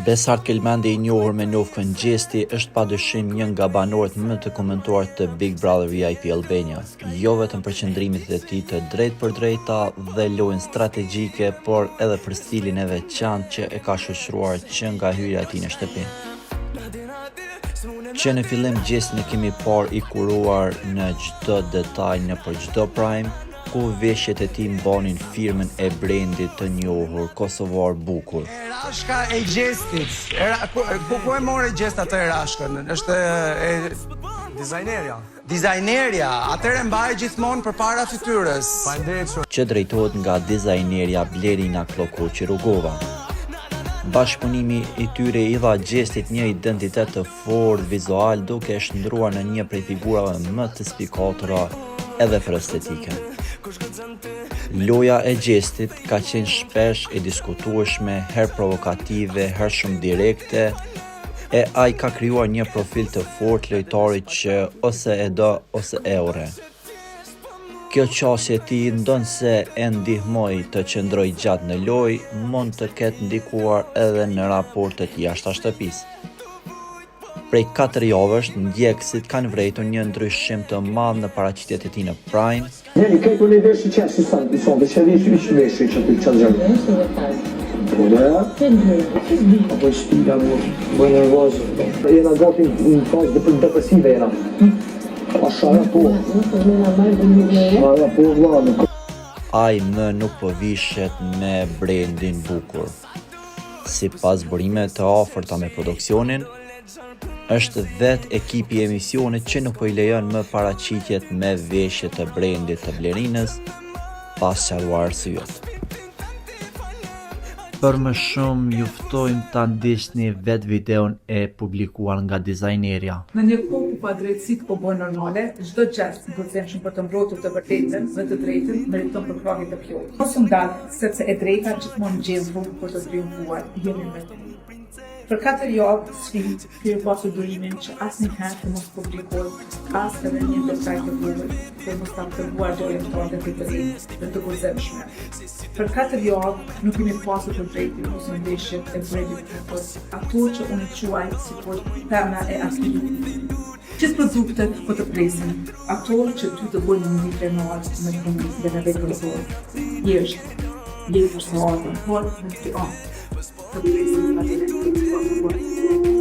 Besart Kelmendi, i njohur me njoftën Gjesti, është padyshim një nga banorët më të komentuar të Big Brother VIP Albania, jo vetëm për qëndrimit e tij të drejtë për drejta dhe lojën strategjike, por edhe për stilin e veçantë që e ka shoqëruar që nga hyrja e tij në shtëpi. Që në fillim Gjestin e kemi parë i kuruar në çdo detaj nëpër çdo prime, ku veshjet e tij mbanin firmën e brendit të njohur kosovar bukur. Rashka e Gjestit. Ku e more Gjest atë Rashkën? Është dizajnerja. Atëherë mbaj gjithmonë përpara fytyrës. Që drejtohet nga dizajnerja Blerina Klokoqi-Rugova. Bashkëpunimi i tyre i dha Gjestit një identitet të fortë vizual, duke e shndruar në një prej figurave më të spikatura edhe për estetikën. Loja e Gjestit ka qenë shpesh e diskutueshme, herë provokative, herë shumë direkte, e ai ka krijuar një profil të fortë lojtarit që ose e do ose e urre. Kjo qasje e tij ndonse e ndihmoi të qëndrojë gjatë në lojë, mund të ketë ndikuar edhe në raportet jashtë shtëpisë. Prej 4 javësh, ndjekësit kanë vërejtur një ndryshim të madh në paraqitjet e tij në Prime. Njeni, kaj për një veshë që si sonde, që ishë veshë që të qatë gjallë? Po dhe? Apo i shpika, bëjë nervozë. Jena gati në fazë dhe depresive jena. A shara po. Shara po, vlanë. Ai më nuk po vishet me brendin bukur. Sipas burimeve të afërta me produksionin, është vetë ekipi i emisionit që nuk po i lejon më paraqitjet me veshje të brendit të Blerinës, pas qarruar arsyet. Për më shumë, ju ftojmë ta ndiqni vetë videon e publikuar nga dizajnerja. Në një kohë ku padrejtësitë po bëhen normale, çdo gjest në përgjithshëm për të mbrojtur të vërtetën dhe të drejtën meriton përkrahje të plot. Mos u ndal, sepse e drejta gjithmonë gjen rrugë për të triumfuar. Jemi me ty. Për 4 javë sfidë, ky pasur durimin që asnjëherë të mos publikohet as edhe një detaj të vogël, për mos ta treguar dorën tonë të drejtë dhe të gëzimshme. Për 4 javë nuk kemi pasur të drejtë ose ndeshjet e brendit të ato që unë quaj si por pemna e aktivit. Gjithë produktet po të presin, ato që ty të bëjnë një krenuar me këndis dhe në vetë rëzorë. Jeshtë për së ardhën, por në të anë. Të presin në të